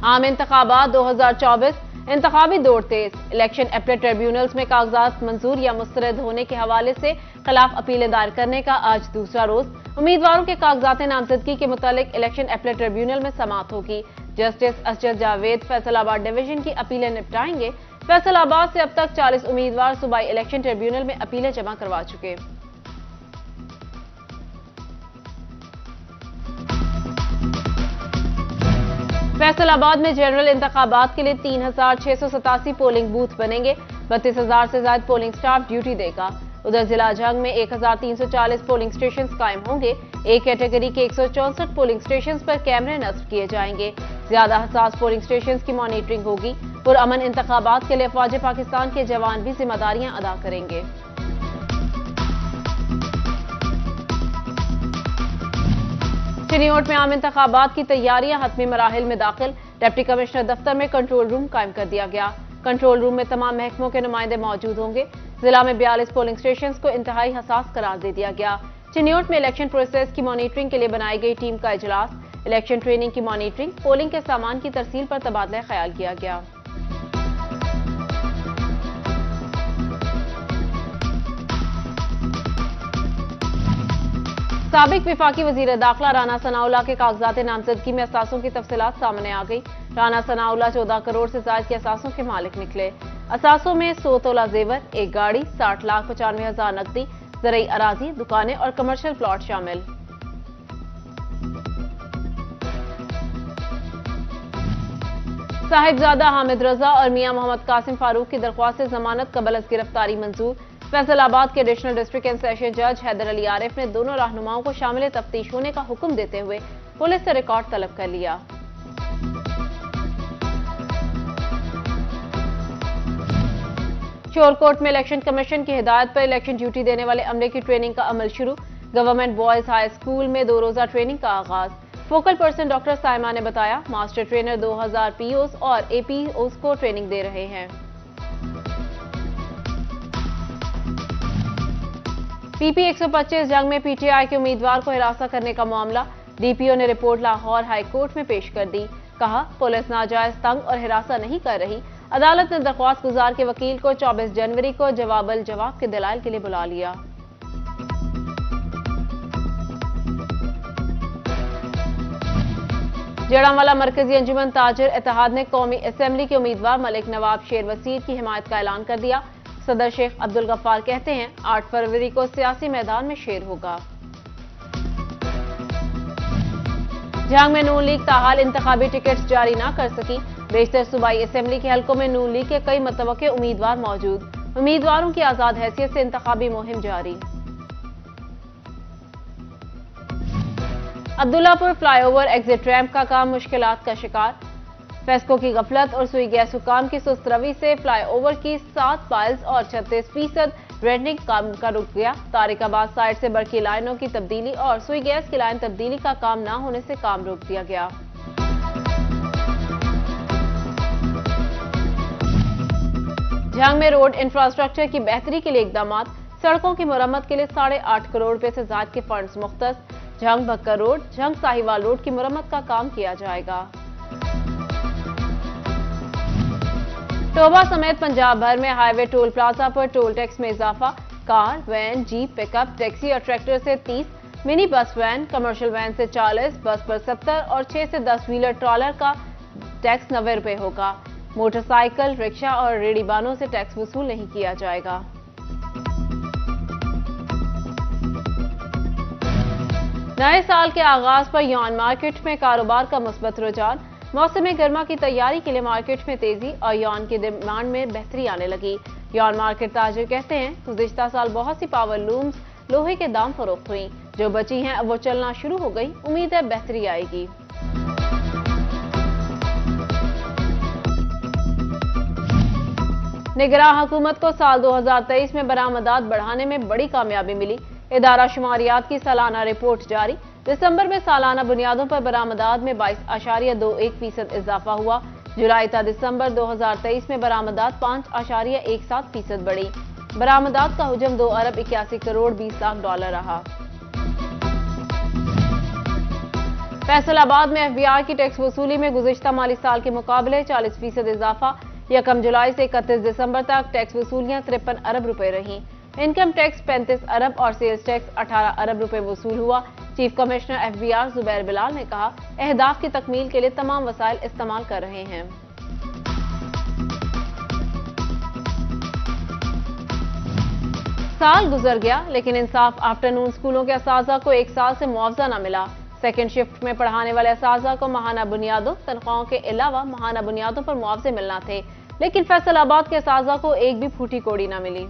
आम इंतखाबात 2024 इंतखाबी दौर तेज। इलेक्शन अपीलेट ट्रिब्यूनल्स में कागजात मंजूर या मुस्तरद होने के हवाले से खिलाफ अपीलें दायर करने का आज दूसरा रोज। उम्मीदवारों के कागजात नामजदगी के मुतालिक इलेक्शन अपीलेट ट्रिब्यूनल में समाअत होगी। जस्टिस असजद जावेद फैसलाबाद डिवीजन की अपीलें निपटाएंगे। फैसलाबाद से अब तक 40 उम्मीदवार सूबाई इलेक्शन ट्रिब्यूनल में अपीलें जमा करवा चुके। फैसलाबाद में जनरल इंतखाबात के लिए 3687 पोलिंग बूथ बनेंगे। 32,000 से ज्यादा पोलिंग स्टाफ ड्यूटी देगा। उधर जिला जंग में 1340 पोलिंग स्टेशन कायम होंगे। एक कैटेगरी के 164 पोलिंग स्टेशन पर कैमरे नस्ब किए जाएंगे। ज्यादा हसास पोलिंग स्टेशन की मॉनिटरिंग होगी। पुरअमन इंतखाबात के लिए फौज पाकिस्तान के जवान भी जिम्मेदारियां अदा करेंगे। चिनियोट में आम इंतखाबात की तैयारियां हतमी मराहिल में दाखिल। डिप्टी कमिश्नर दफ्तर में कंट्रोल रूम कायम कर दिया गया। कंट्रोल रूम में तमाम महकमों के नुमाइंदे मौजूद होंगे। जिला में 42 पोलिंग स्टेशन को इंतहाई हसास करार दे दिया गया। चिनियोट में इलेक्शन प्रोसेस की मॉनिटरिंग के लिए बनाई गई टीम का इजलास। इलेक्शन ट्रेनिंग की मॉनिटरिंग, पोलिंग के सामान की तरसील पर तबादला ख्याल किया गया। साबिक विफाकी वजीर दाखिला राना सनाउल्लाह के कागजात नामजदगी में असासों की तफसीलात सामने आ गई। राना सनाउल्लाह 14 करोड़ से ज्यादा के असासों के मालिक निकले। असासों में 100 तोला जेवर, एक गाड़ी, 60,95,000 नकदी, ज़रई अराजी, दुकानें और कमर्शियल प्लॉट शामिल। साहिबजादा हामिद रजा और मियां मोहम्मद कासिम फारूक की दरख्वास्त से जमानत कबल अज गिरफ्तारी मंजूर। फैसलाबाद के एडिशनल डिस्ट्रिक्ट एंड सेशन जज हैदर अली आरिफ ने दोनों रहनुमाओं को शामिल तफ्तीश होने का हुक्म देते हुए पुलिस से रिकॉर्ड तलब कर लिया। शोरकोट में इलेक्शन कमीशन की हिदायत पर इलेक्शन ड्यूटी देने वाले अमले की ट्रेनिंग का अमल शुरू। गवर्नमेंट बॉयज हाई स्कूल में 2 रोजा ट्रेनिंग का आगाज। फोकल पर्सन डॉक्टर साइमा ने बताया, मास्टर ट्रेनर 2000 पीओस और एपीओस को ट्रेनिंग दे रहे हैं। पीपी 125 जंग में पीटीआई के उम्मीदवार को हिरासत करने का मामला। डीपीओ ने रिपोर्ट लाहौर हाई कोर्ट में पेश कर दी। कहा, पुलिस नाजायज तंग और हिरासत नहीं कर रही। अदालत ने दरख्वास्त गुजार के वकील को 24 जनवरी को जवाब के दलाइल के लिए बुला लिया। जड़ांवाला मरकजी अंजुमन ताजिर इत्तेहाद ने कौमी असेंबली के उम्मीदवार मलिक नवाब शेर वसीर की हिमायत का ऐलान कर दिया। सदर शेख अब्दुल गफ्फार कहते हैं, 8 फरवरी को सियासी मैदान में शेर होगा। जंग में नून लीग ताहाल इंतखाबी टिकट्स जारी न कर सकी। बेशतर सूबाई असेंबली के हलकों में नून लीग के कई मुतवक्के उम्मीदवार मौजूद। उम्मीदवारों की आजाद हैसियत से इंतखाबी मुहिम जारी। अब्दुल्लापुर फ्लाईओवर एग्जिट रैंप का काम मुश्किलात का शिकार। फेस्को की गफलत और सुई गैस हुकाम की सुस्त रवि से फ्लाईओवर की 7 पाइल्स और 36% रेंडिंग काम का रुक गया। तारिकाबाद साइड से बरकी लाइनों की तब्दीली और सुई गैस की लाइन तब्दीली का काम न होने से काम रोक दिया गया। जंग में रोड इंफ्रास्ट्रक्चर की बेहतरी के लिए इकदाम। सड़कों की मरम्मत के लिए 8.5 करोड़ रुपए से ज्यादा के फंड्स मुख्तस। जंग भक्कर रोड, जंग साहिवाल रोड की मरम्मत का काम किया जाएगा। टोबा समेत पंजाब भर में हाईवे टोल प्लाजा पर टोल टैक्स में इजाफा। Car, van, jeep, pickup, taxi और ट्रैक्टर से 30, mini bus van, commercial van से 40, बस पर 70 और 6 से 10 व्हीलर ट्रॉलर का टैक्स 90 रुपए होगा। मोटरसाइकिल, रिक्शा और रेहड़ीबानों से टैक्स वसूल नहीं किया जाएगा। नए साल के आगाज पर यौन मार्केट में कारोबार का मुस्बत रुझान। मौसम गर्मा की तैयारी के लिए मार्केट में तेजी और यौन की डिमांड में बेहतरी आने लगी। यौन मार्केट ताजिर कहते हैं, गुज़िश्ता साल बहुत सी पावर लूम्स लोहे के दाम फरोख्त हुई। जो बची हैं अब वो चलना शुरू हो गई। उम्मीद है बेहतरी आएगी। निगरान हुकूमत को साल 2023 में बरामदात बढ़ाने में बड़ी कामयाबी मिली। इदारा शुमारियात की सालाना रिपोर्ट जारी। दिसंबर में सालाना बुनियादों पर बरामदात में 22.21% इजाफा हुआ। जुलाई था दिसंबर 2023 में बरामदात 5.17% बढ़ी। बरामदात का हुजम 2 अरब 81 करोड़ 20 लाख डॉलर रहा। फैसल आबाद में FBI की टैक्स वसूली में गुज़िश्ता माली साल के मुकाबले 40% इजाफा। 1 जुलाई से 31 दिसंबर तक टैक्स वसूलियां 53 अरब रुपए रहीं। इनकम टैक्स 35 अरब और सेल्स टैक्स 18 अरब रुपए वसूल हुआ। Chief commissioner FBI Zubair Bilal ने कहा, अहदाफ की तकमील के लिए तमाम वसाइल इस्तेमाल कर रहे हैं। साल गुजर गया लेकिन इंसाफ आफ्टरनून स्कूलों के असातिज़ा को 1 साल से मुआवजा न मिला। सेकेंड शिफ्ट में पढ़ाने वाले असातिज़ा को माहाना बुनियादों, तनख्वाहों के अलावा माहाना बुनियादों पर मुआवजे मिलना थे, लेकिन फैसल आबाद के असातिज़ा को एक भी फूटी कोड़ी न मिली।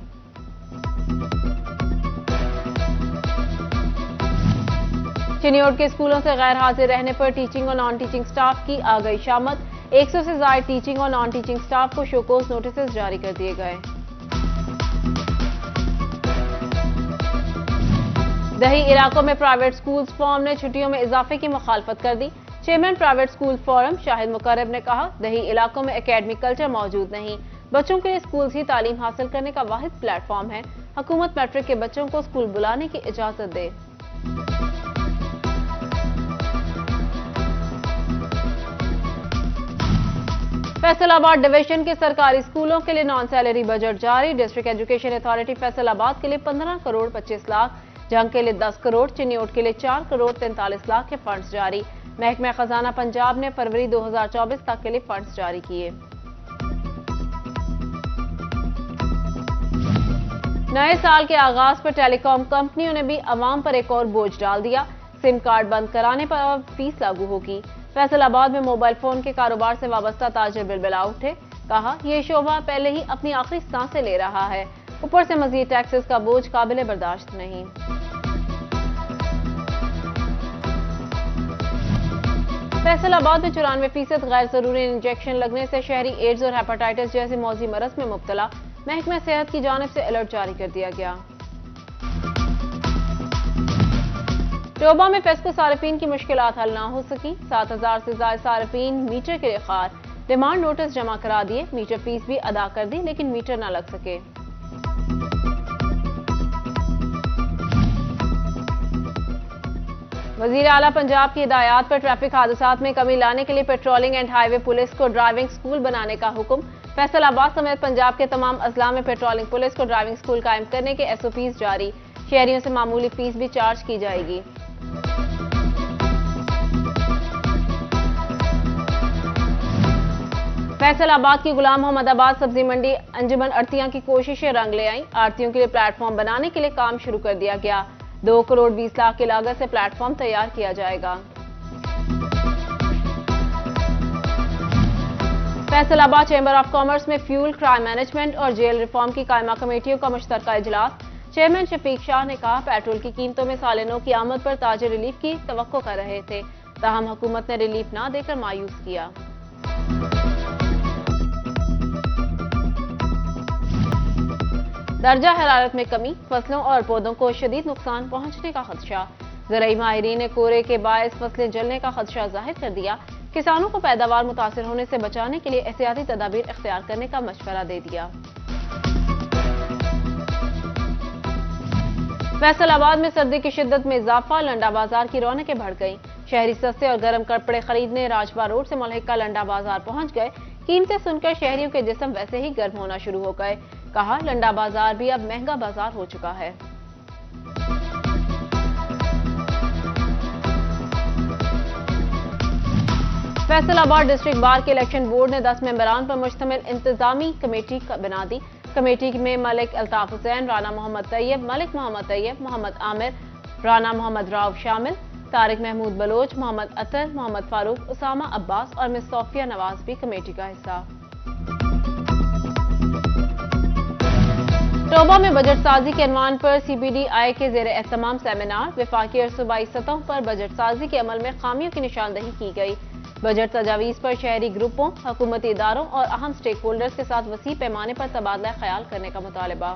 चिन्योट के स्कूलों से गैर हाजिर रहने पर टीचिंग और नॉन टीचिंग स्टाफ की आ गई शामत। 100 से ज्यादा टीचिंग और नॉन टीचिंग स्टाफ को शोकोज नोटिस जारी कर दिए गए। दही इलाकों में प्राइवेट स्कूल्स फॉर्म ने छुट्टियों में इजाफे की मुखालफत कर दी। Chairman private school forum Shahid Muqarrab ने कहा, दही इलाकों में एकेडमिक कल्चर मौजूद नहीं। बच्चों के लिए स्कूल ही तालीम हासिल करने का वाहिद प्लेटफॉर्म है। हुकूमत मैट्रिक के बच्चों को स्कूल बुलाने की इजाजत दे। फैसलाबाद डिवीजन के सरकारी स्कूलों के लिए नॉन सैलरी बजट जारी। डिस्ट्रिक्ट एजुकेशन अथॉरिटी फैसलाबाद के लिए 15 करोड़ 25 लाख, जंग के लिए 10 करोड़, चिन्योट के लिए 4 करोड़ 43 लाख के फंड्स जारी। महकमा खजाना पंजाब ने फरवरी 2024 तक के लिए फंड्स जारी किए। नए साल के आगाज पर टेलीकॉम कंपनियों ने भी अवाम पर एक और बोझ डाल दिया। सिम कार्ड बंद कराने पर अब फीस लागू होगी। फैसलाबाद में मोबाइल फोन के कारोबार से वाबस्ता ताजिर बिलबिला उठे। कहा, यह शोबा पहले ही अपनी आखिरी सांसें ले रहा है, ऊपर से मजीद टैक्सेस का बोझ काबिल बर्दाश्त नहीं। फैसलाबाद में 94% गैर जरूरी इंजेक्शन लगने से शहरी एड्स और हेपेटाइटिस जैसे मौजी मरज में मुब्तला। महकमा सेहत की जानिब से अलर्ट जारी कर दिया गया। टोबा में फेस्को सारिफीन की मुश्किलात हल ना हो सकी। 7000 से ज्यादा सारिफीन मीटर के लिए खार। डिमांड नोटिस जमा करा दिए, मीटर फीस भी अदा कर दी, लेकिन मीटर ना लग सके। वजीर आला पंजाब की हिदायत पर ट्रैफिक हादसात में कमी लाने के लिए पेट्रोलिंग एंड हाईवे पुलिस को ड्राइविंग स्कूल बनाने का हुक्म। फैसलाबाद समेत पंजाब के तमाम अजला में पेट्रोलिंग पुलिस को ड्राइविंग स्कूल कायम करने के SOPs जारी। शहरियों से मामूली फीस भी चार्ज की जाएगी। फैसलाबाद की गुलाम मोहम्मदाबाद सब्जी मंडी अंजुमन आड़तियों की कोशिशें रंग ले आई। आड़तियों के लिए प्लेटफॉर्म बनाने के लिए काम शुरू कर दिया गया। 2 करोड़ 20 लाख की लागत से प्लेटफॉर्म तैयार किया जाएगा। फैसलाबाद चैम्बर ऑफ कॉमर्स में फ्यूल, क्राइम मैनेजमेंट और जेल रिफॉर्म की कायमा कमेटियों का मुश्तरका इजलास। चेयरमैन शफीक शाह ने कहा, पेट्रोल की कीमतों में सालिनों की आमद पर ताजिर रिलीफ की तवक्को कर रहे थे, ताहम हुकूमत ने रिलीफ ना देकर मायूस किया। दर्जा हरारत में कमी, फसलों और पौधों को शदीद नुकसान पहुंचने का खदशा। ज़राई माहिरीन ने कोरे के बायस फसलें जलने का खदशा जाहिर कर दिया। किसानों को पैदावार मुतासिर होने से बचाने के लिए एहतियाती तदाबीर इख्तियार करने का मशवरा दे दिया। फैसलाबाद में सर्दी की शिद्दत में इजाफा, लंडा बाजार की रौनकें बढ़ गई। शहरी सस्ते और गर्म कपड़े खरीदने राजबा रोड से मुल्हिका लंडा बाजार पहुंच गए। कीमतें सुनकर शहरियों के जिस्म वैसे ही गर्म होना शुरू हो गए। कहा, लंडा बाजार भी अब महंगा बाजार हो चुका है। फैसलाबाद डिस्ट्रिक्ट बार के इलेक्शन बोर्ड ने 10 मेंबरान पर मुश्तमिल इंतजामी कमेटी बना दी। कमेटी में मलिक अल्ताफ हुसैन, राना मोहम्मद तैयब, मलिक मोहम्मद तैयब, मोहम्मद आमिर, राना मोहम्मद राव शामिल। तारिक महमूद बलोच, मोहम्मद अतर, मोहम्मद फारूक, उसामा अब्बास और मिस सोफिया नवाज भी कमेटी का हिस्सा। टोबा में बजट साजी के अनवान पर CBDI के जेर एहतमाम सेमिनार। वफाकी और सूबाई सतहों पर बजट साजी के अमल में खामियों की निशानदही की गई। बजट तजावीज पर शहरी ग्रुपों, हुकूमती इदारों और अहम स्टेक होल्डर्स के साथ वसी पैमाने पर तबादला ख्याल करने का मुतालबा।